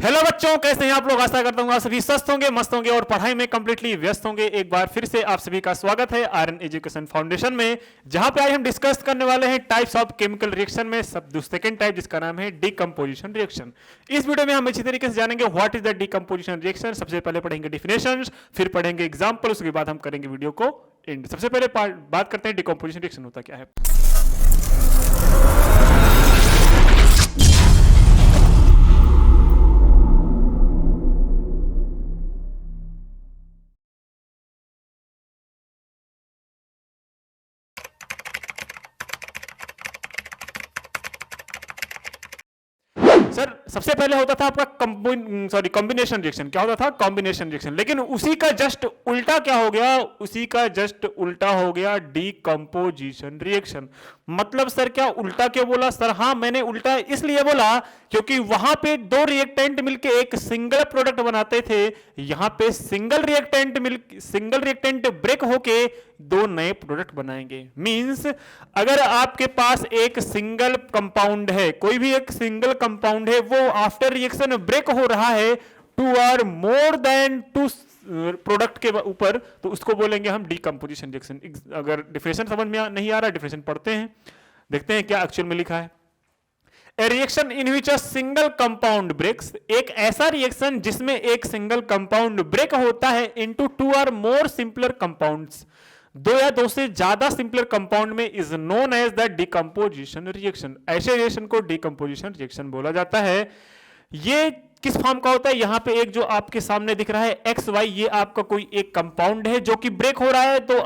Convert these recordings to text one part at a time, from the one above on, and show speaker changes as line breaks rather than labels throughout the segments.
Hello बच्चों, कैसे हैं आप लोग। आशा करता हूँ आप सभी स्वस्थ होंगे, मस्त होंगे और पढ़ाई में कंप्लीटली व्यस्त होंगे। एक बार फिर से आप सभी का स्वागत है आयरन एजुकेशन फाउंडेशन में, जहां पे आज हम डिस्कस करने वाले हैं टाइप्स ऑफ केमिकल रिएक्शन में सब सेकंड टाइप, जिसका नाम है डीकंपोजिशन रिएक्शन। इस वीडियो में हम अच्छी तरीके से जानेंगे what is the decomposition reaction. सबसे पहले पढ़ेंगे डिफिनेशंस, फिर पढ़ेंगे एग्जांपल, उसके बाद हम करेंगे वीडियो को एंड। सबसे पहले बात करते हैं डीकंपोजिशन रिएक्शन होता क्या है। सर सबसे पहले होता था आपका कॉम्बिनेशन रिएक्शन। क्या होता था? Combination reaction. लेकिन उसी का जस्ट उल्टा क्या हो गया? उसी का जस्ट उल्टा हो गया डीकंपोजिशन रिएक्शन। मतलब सर क्या उल्टा क्यों बोला? सर हाँ, मैंने उल्टा इसलिए बोला क्योंकि वहां पे दो रिएक्टेंट मिलके एक सिंगल प्रोडक्ट बनाते थे, यहां पे सिंगल रिएक्टेंट ब्रेक होके दो नए प्रोडक्ट बनाएंगे। मींस अगर आपके पास एक सिंगल कंपाउंड है, कोई भी एक सिंगल कंपाउंड है, वो आफ्टर रिएक्शन ब्रेक हो रहा है two or more than two product के ऊपर, तो उसको बोलेंगे हम डीकंपोजिशन रिएक्शन। अगर डिफिनेशन समझ में नहीं आ रहा, डिफिनेशन पढ़ते हैं, देखते हैं क्या एक्चुअल में लिखा है। A reaction in which a single compound breaks, एक ऐसा रिएक्शन जिसमें एक सिंगल कंपाउंड ब्रेक होता है into two or more simpler compounds, दो या दो से ज्यादा सिंपलर कंपाउंड में, is known as the decomposition reaction. ऐसे रिएक्शन को डीकंपोजिशन रिएक्शन बोला जाता है। ये किस फॉर्म का होता है? यहां पे एक जो आपके सामने दिख रहा है एक्स वाई, ये आपका कोई एक कंपाउंड है जो कि ब्रेक हो रहा है दो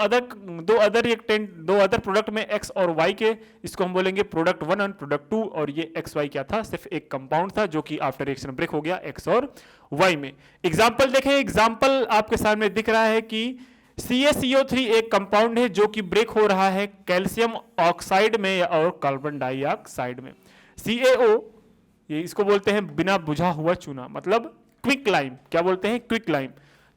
अदर प्रोडक्ट में, एक्स और वाई के। इसको हम बोलेंगे प्रोडक्ट 1 और प्रोडक्ट 2। और ये एक्स वाई क्या था? सिर्फ एक कंपाउंड था जो कि आफ्टर रिएक्शन ब्रेक हो गया एक्स और वाई में। एग्जाम्पल देखें, एग्जाम्पल आपके सामने दिख रहा है कि CaCO3 एक कंपाउंड है जो कि ब्रेक हो रहा है कैल्शियम ऑक्साइड में और कार्बन डाइऑक्साइड में। CaO, ये इसको बोलते हैं बिना बुझा हुआ चूना, मतलब क्विक लाइम। क्या बोलते हैं? Quick lime.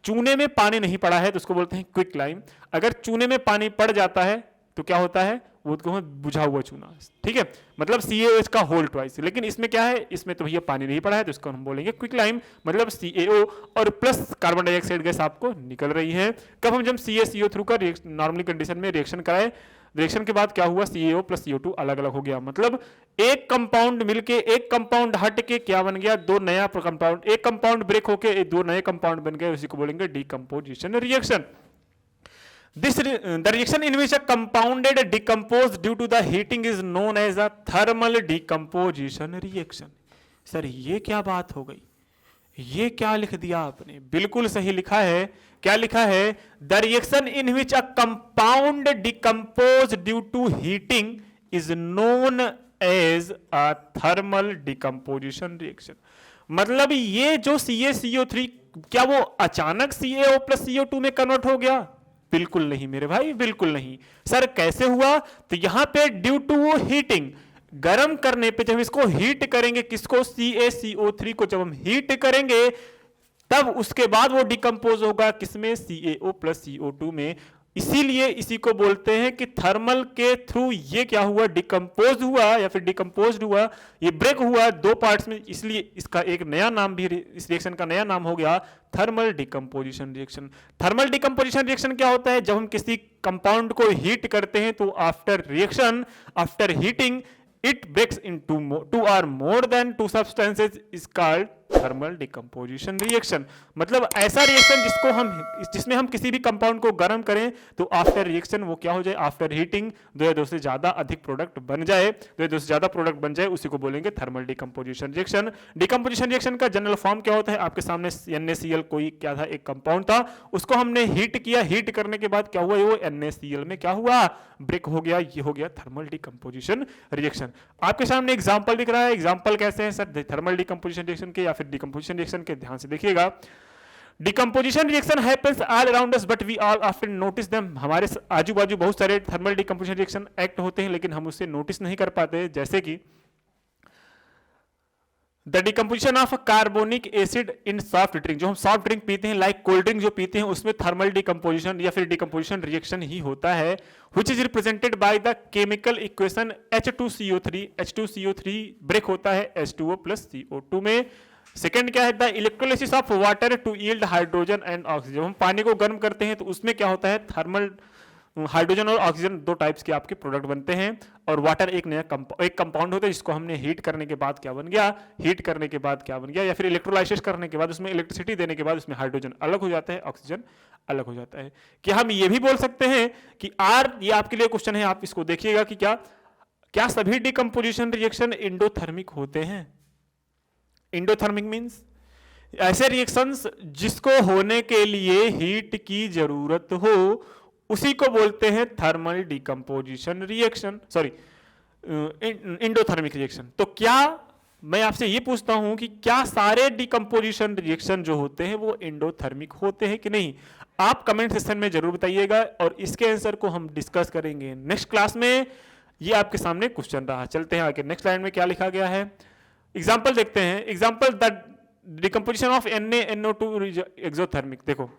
चूने में पानी नहीं पड़ा है तो उसको बोलते हैं क्विक लाइम। अगर चूने में पानी पड़ जाता है तो क्या होता है? वो तो बुझा हुआ चूना। ठीक है, मतलब CaO का होल ट्वाइस। लेकिन इसमें क्या है? इसमें तो भैया पानी नहीं पड़ा है तो इसको हम बोलेंगे क्विक लाइम, मतलब CaO और प्लस कार्बन डाइऑक्साइड गैस आपको निकल रही है। कब हम जब CaCO3 का नॉर्मली कंडीशन में रिएक्शन कराए, रिएक्शन के बाद क्या हुआ? CaO प्लस CO2 अलग अलग हो गया। मतलब एक कंपाउंड मिलके, एक कंपाउंड हट के क्या बन गया? दो नया कंपाउंड। एक कंपाउंड ब्रेक होके दो नए कंपाउंड बन गए, उसी को बोलेंगे decomposition reaction. The reaction in which a compounded decompose due to the heating is known as a thermal decomposition reaction. Sir ये क्या बात हो गई? ये क्या लिख दिया आपने? बिल्कुल सही लिखा है। क्या लिखा है? The reaction in which a compound decompose due to heating is known as a thermal decomposition reaction. मतलब ये जो CaCO3 क्या वो अचानक CaO प्लस CO2 में कन्वर्ट हो गया? बिल्कुल नहीं मेरे भाई, बिल्कुल नहीं। सर कैसे हुआ? तो यहां पे ड्यू टू हीटिंग, गर्म करने पे, जब इसको हीट करेंगे, किसको? CaCO3 को जब हम हीट करेंगे तब उसके बाद वो डिकम्पोज होगा किसमें? CaO प्लस CO2 में। इसीलिए इसी को बोलते हैं कि थर्मल के थ्रू ये क्या हुआ? डिकम्पोज हुआ या फिर डिकम्पोज्ड हुआ, ये ब्रेक हुआ दो पार्ट्स में। इसलिए इसका एक नया नाम भी, इस रिएक्शन का नया नाम हो गया thermal decomposition reaction. Thermal decomposition reaction क्या होता है? जब हम किसी कंपाउंड को हीट करते हैं तो after reaction, after heating, it breaks into two or more than two substances is called thermal decomposition reaction. मतलब ऐसा रिएक्शन जिसमें हम किसी भी कंपाउंड को गर्म करें तो आफ्टर रिएक्शन वो क्या हो जाए? आफ्टर हीटिंग दो या दो से ज्यादा अधिक प्रोडक्ट बन जाए, दो या दो से ज्यादा प्रोडक्ट बन जाए, उसी को बोलेंगे thermal decomposition reaction. Decomposition reaction का जनरल फॉर्म क्या होता है? आपके सामने NaCl कोई क्या था? एक कंपाउंड था, उसको हमने हीट किया, हीट करने के बाद क्या हुआ? वो NaCl में क्या हुआ? ब्रेक हो गया। ये हो गया थर्मल डिकम्पोजिशन रिएक्शन। आपके सामने एग्जांपल दिख रहा है। एग्जांपल कैसे हैं सर थर्मल डिकम्पोजिशन रिएक्शन के या फिर डिकम्पोजिशन रिएक्शन के? ध्यान से देखिएगा। Decomposition reaction happens all around us but we all often notice them. हमारे आजू बाजू बहुत सारे थर्मल डिकम्पोजिशन रिएक्शन एक्ट होते हैं लेकिन हम उसे नोटिस नहीं कर पाते। जैसे कि the decomposition of carbonic acid in soft drink, जो हम सॉफ्ट ड्रिंक पीते हैं, लाइक कोल्ड ड्रिंक जो पीते हैं, उसमें थर्मल डिकम्पोजिशन या फिर डिकम्पोजिशन रिएक्शन ही होता है, which is represented by the chemical equation H2CO3। H2CO3 break होता है H2O प्लस CO2 में। सेकेंड क्या है, the electrolysis of water to yield hydrogen and oxygen. हम पानी को गर्म करते हैं तो उसमें क्या होता है, थर्मल हाइड्रोजन और ऑक्सीजन दो टाइप्स के आपके प्रोडक्ट बनते हैं, और वाटर एक नया एक कंपाउंड होता है जिसको हमने हीट करने के बाद क्या बन गया, हीट करने के बाद क्या बन गया, या फिर इलेक्ट्रोलाइसिस करने के बाद उसमें इलेक्ट्रिसिटी देने के बाद उसमें हाइड्रोजन अलग हो जाता है, ऑक्सीजन अलग हो जाता है। क्या हम ये भी बोल सकते हैं कि आर, ये आपके लिए क्वेश्चन है, आप इसको देखिएगा कि क्या सभी डिकम्पोजिशन रिएक्शन इंडोथर्मिक होते हैं? इंडोथर्मिक मींस ऐसे रिएक्शंस जिसको होने के लिए हीट की जरूरत हो, उसी को बोलते हैं thermal decomposition reaction, sorry endothermic reaction. तो क्या मैं आपसे ये पूछता हूं कि क्या सारे डिकम्पोजिशन रिएक्शन जो होते हैं वो इंडोथर्मिक होते हैं कि नहीं? आप कमेंट सेक्शन में जरूर बताइएगा, और इसके आंसर को हम डिस्कस करेंगे नेक्स्ट क्लास में। ये आपके सामने क्वेश्चन रहा। चलते हैं आगे, नेक्स्ट लाइन में क्या लिखा गया है, एग्जाम्पल देखते हैं। Example, the decomposition of NaNO2 exothermic. देखो,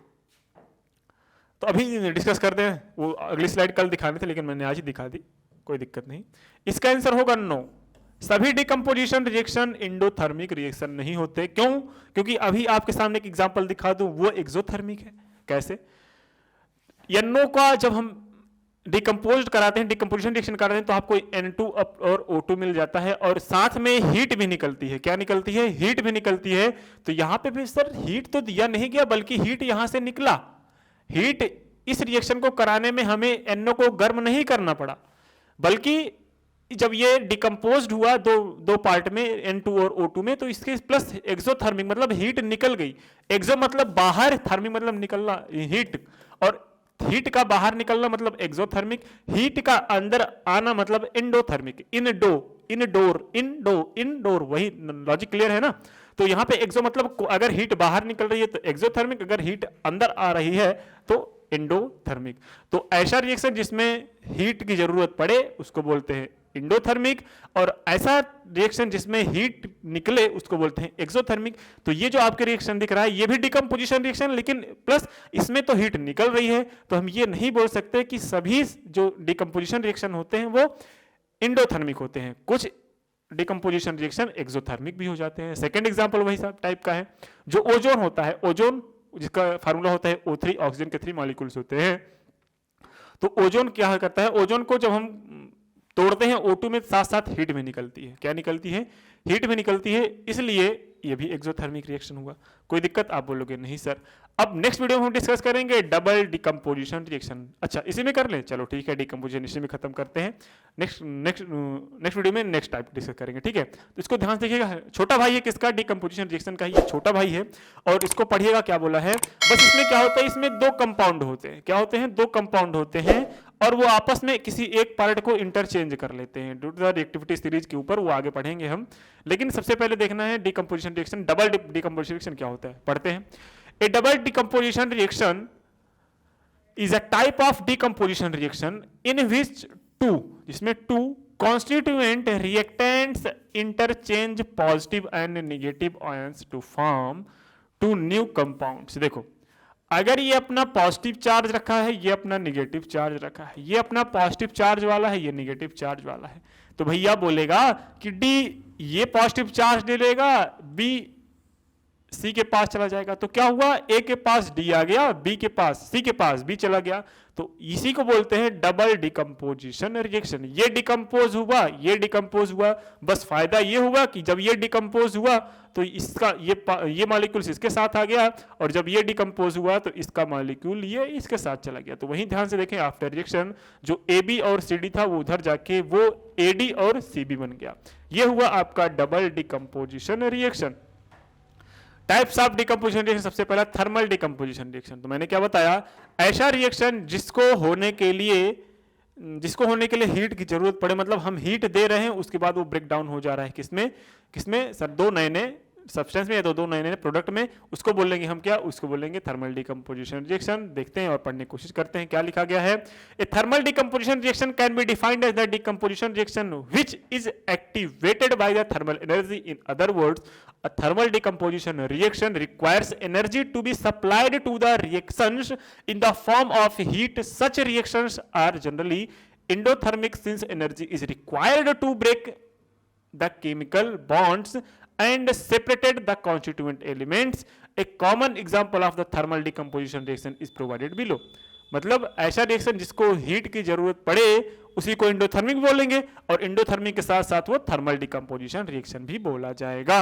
तो अभी डिस्कस करते हैं, वो अगली स्लाइड कल दिखाने थे लेकिन मैंने आज ही दिखा दी, कोई दिक्कत नहीं। इसका आंसर होगा नो, सभी डिकम्पोजिशन रिएक्शन इंडोथर्मिक रिएक्शन नहीं होते। क्यों? क्योंकि अभी आपके सामने एक एग्जांपल दिखा दूं, वो एक्सोथर्मिक है। कैसे? NO का जब हम डिकम्पोज कराते हैं, डिकम्पोजिशन रिएक्शन कराते हैं, तो आपको N2 और O2 मिल जाता है, और साथ में हीट भी निकलती है। क्या निकलती है? हीट भी निकलती है। तो यहां पे भी सर हीट तो दिया नहीं गया, बल्कि हीट यहां से निकला। हीट इस रिएक्शन को कराने में हमें NO को गर्म नहीं करना पड़ा, बल्कि जब ये डिकम्पोज्ड हुआ दो पार्ट में, N2 और O2 में, तो इसके प्लस एक्सोथर्मिक मतलब हीट निकल गई। एक्सो मतलब बाहर, थर्मिक मतलब निकलना, हीट, और हीट का बाहर निकलना मतलब एक्सोथर्मिक, हीट का अंदर आना मतलब इंडोथर्मिक। इनडोर, वही लॉजिक क्लियर है ना? तो यहां पे एक्सो मतलब अगर हीट बाहर निकल रही है तो एक्सोथर्मिक, अगर हीट अंदर आ रही है तो इंडोथर्मिक। तो ऐसा रिएक्शन जिसमें हीट की जरूरत पड़े उसको बोलते हैं इंडोथर्मिक, और ऐसा रिएक्शन जिसमें हीट निकले उसको बोलते हैं एक्सोथर्मिक। तो ये जो आपके रिएक्शन दिख रहा है ये भी डिकम्पोजिशन रिएक्शन, लेकिन प्लस इसमें तो हीट निकल रही है, तो हम ये नहीं बोल सकते कि सभी जो डिकम्पोजिशन रिएक्शन होते हैं वो इंडोथर्मिक होते हैं। कुछ डिकम्पोजिशन रिएक्शन एक्सोथर्मिक भी हो जाते हैं। सेकंड एग्जांपल वही सब टाइप का है, जो ओजोन होता है, ओजोन जिसका फार्मूला होता है O3, ऑक्सीजन के 3 मॉलिक्यूल्स होते हैं। तो ओजोन क्या करता है, ओजोन को जब हम तोड़ते हैं O2 में साथ साथ हीट भी निकलती है। क्या निकलती है? हीट भी निकलती है, इसलिए ये भी एक्सोथर्मिक रिएक्शन हुआ। कोई दिक्कत? आप बोलोगे नहीं सर। अब नेक्स्ट वीडियो में हम डिस्कस करेंगे डबल डिकम्पोजिशन रिएक्शन। अच्छा, इसी में कर लें, चलो ठीक है, डिकम्पोजिशन इसी में खत्म करते हैं। नेक्स्ट वीडियो में नेक्स्ट टाइप डिस्कस करेंगे, ठीक है? तो इसको ध्यान से देखिएगा। छोटा भाई है किसका? डिकम्पोजिशन रिएक्शन का, ये छोटा भाई है, और इसको पढ़िएगा क्या बोला है। बस इसमें क्या होता है, इसमें दो कंपाउंड होते हैं। क्या होते हैं? दो कंपाउंड होते हैं, और वो आपस में किसी एक पार्ट को इंटरचेंज कर लेते हैं। Due to the reactivity series के ऊपर वो आगे पढ़ेंगे हम, लेकिन सबसे पहले देखना है decomposition reaction, double decomposition reaction क्या होता है, पढ़ते हैं। A double decomposition reaction is a type of decomposition reaction in which जिसमें two constituent reactants interchange positive and negative ions to form two new compounds। देखो, अगर ये अपना पॉजिटिव चार्ज रखा है, ये अपना निगेटिव चार्ज रखा है, ये अपना पॉजिटिव चार्ज वाला है, ये निगेटिव चार्ज वाला है, तो भैया बोलेगा कि डी ये पॉजिटिव चार्ज ले लेगा, बी सी के पास चला जाएगा। तो क्या हुआ, ए के पास डी आ गया, बी के पास सी के पास बी चला गया। तो इसी को बोलते हैं डबल डिकम्पोजिशन रिएक्शन। ये डिकम्पोज हुआ, ये डिकम्पोज हुआ, बस फायदा ये हुआ कि जब ये डिकम्पोज हुआ तो इसका ये मॉलिक्यूल इसके साथ आ गया, और जब ये डिकम्पोज हुआ तो इसका मॉलिक्यूल ये इसके साथ चला गया। तो वहीं ध्यान से देखें, आफ्टर रिएक्शन जो ए बी और सी डी था वो उधर जाके वो ए डी और सी बी बन गया। ये हुआ आपका double decomposition reaction. Types of decomposition reaction, सबसे पहला थर्मल डिकम्पोजिशन रिएक्शन। तो मैंने क्या बताया, ऐसा रिएक्शन जिसको होने के लिए हीट की जरूरत पड़े, मतलब हम हीट दे रहे हैं उसके बाद वो ब्रेक डाउन हो जा रहा है। किसमें सर? दो नए सब्सटेंस में या दो नए नए प्रोडक्ट में, उसको बोलेंगे हम क्या, उसको बोलेंगे थर्मल डिकम्पोजिशन रिएक्शन। देखते हैं और पढ़ने की कोशिश करते हैं क्या लिखा गया है। A thermal decomposition reaction can be defined as the decomposition reaction which is activated by the thermal energy. In other words, a thermal decomposition reaction requires energy to be supplied to the reactions in the form of heat. Such reactions are generally endothermic since energy is required to break the chemical bonds and separated the constituent elements. A common example of the thermal decomposition reaction is provided below. मतलब ऐसा reaction जिसको heat की जरूरत पड़े उसी को endothermic बोलेंगे, और इंडोथर्मिक के साथ साथ वो थर्मल डिकम्पोजिशन रिएक्शन भी बोला जाएगा।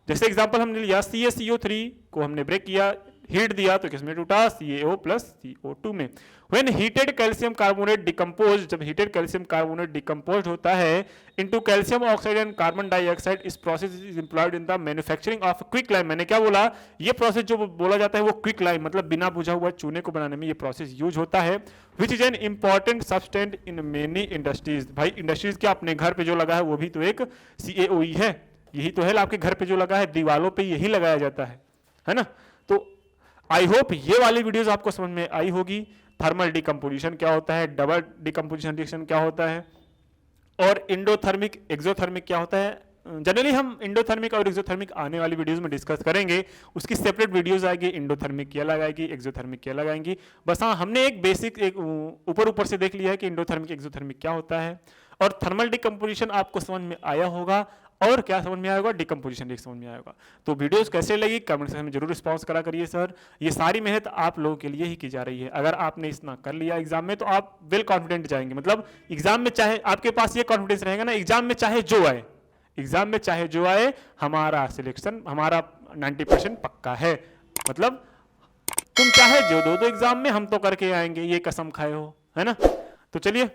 जैसे एग्जांपल हमने लिया CaCO3 को हमने ब्रेक किया, हीट दिया तो किसमें टूटा, CaO प्लस CO2 में। When heated calcium carbonate decompose, जब हीटेड कैल्शियम कार्बोनेट डिकम्पोज होता है into calcium oxide and carbon dioxide, इस process is employed in the manufacturing of quick lime. मैंने क्या बोला, ये प्रोसेस जो बोला जाता है वो क्विक लाइम मतलब बिना बुझा हुआ चूने को बनाने में ये प्रोसेस यूज होता है। Which is an important substance in many industries. भाई इंडस्ट्रीज क्या, अपने घर पे जो लगा है वो भी तो एक CaOE है, यही तो है आपके घर पे जो लगा है, दीवालों पे यही लगाया जाता है ना। तो आई होप ये वाली वीडियोस आपको समझ में आई होगी। थर्मल डिकम्पोजिशन क्या होता है, डबल डिकम्पोजिशन रिएक्शन क्या होता है, और इंडोथर्मिक एक्सोथर्मिक क्या होता है। जनरली हम इंडोथर्मिक और एक्सोथर्मिक आने वाली वीडियोस में डिस्कस करेंगे, उसकी सेपरेट वीडियोस आएगी, इंडोथर्मिक क्या लगाएगी, एक्सोथर्मिक क्या लगाएंगी। बस हाँ, हमने एक बेसिक एक ऊपर से देख लिया है कि इंडोथर्मिक एक्सोथर्मिक क्या होता है, और थर्मल डिकम्पोजिशन आपको समझ में आया होगा, और क्या समझ में आया होगा, डिकम्पोजिशन एक समझ में आया होगा। तो वीडियोस कैसे लगी कमेंट सेक्शन में जरूर रिस्पॉन्स करा करिए सर। ये सारी मेहनत आप लोगों के लिए ही की जा रही है। अगर आपने इतना कर लिया एग्जाम में तो आप वेल कॉन्फिडेंट जाएंगे, मतलब एग्जाम में चाहे आपके पास ये कॉन्फिडेंस रहेगा ना, एग्जाम में चाहे जो आए, एग्जाम में चाहे जो आए हमारा सिलेक्शन, हमारा 90% पक्का है। मतलब तुम चाहे जो दो एग्जाम में, हम तो करके आएंगे, ये कसम खाए हो, है ना। तो चलिए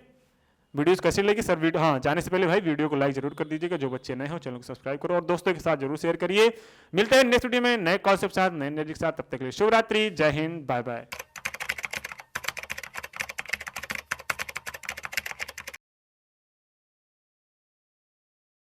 वीडियोस कैसी लगी सर, वीडियो हाँ जाने से पहले भाई वीडियो को लाइक जरूर कर दीजिएगा, जो बच्चे नए हो चैनल को सब्सक्राइब करो और दोस्तों के साथ जरूर शेयर करिए। मिलते हैं नेक्स्ट वीडियो में नए कॉन्सेप्ट के साथ, नए एनर्जी के साथ। तब तक के लिए शुभ रात्रि, जय हिंद, बाय बाय।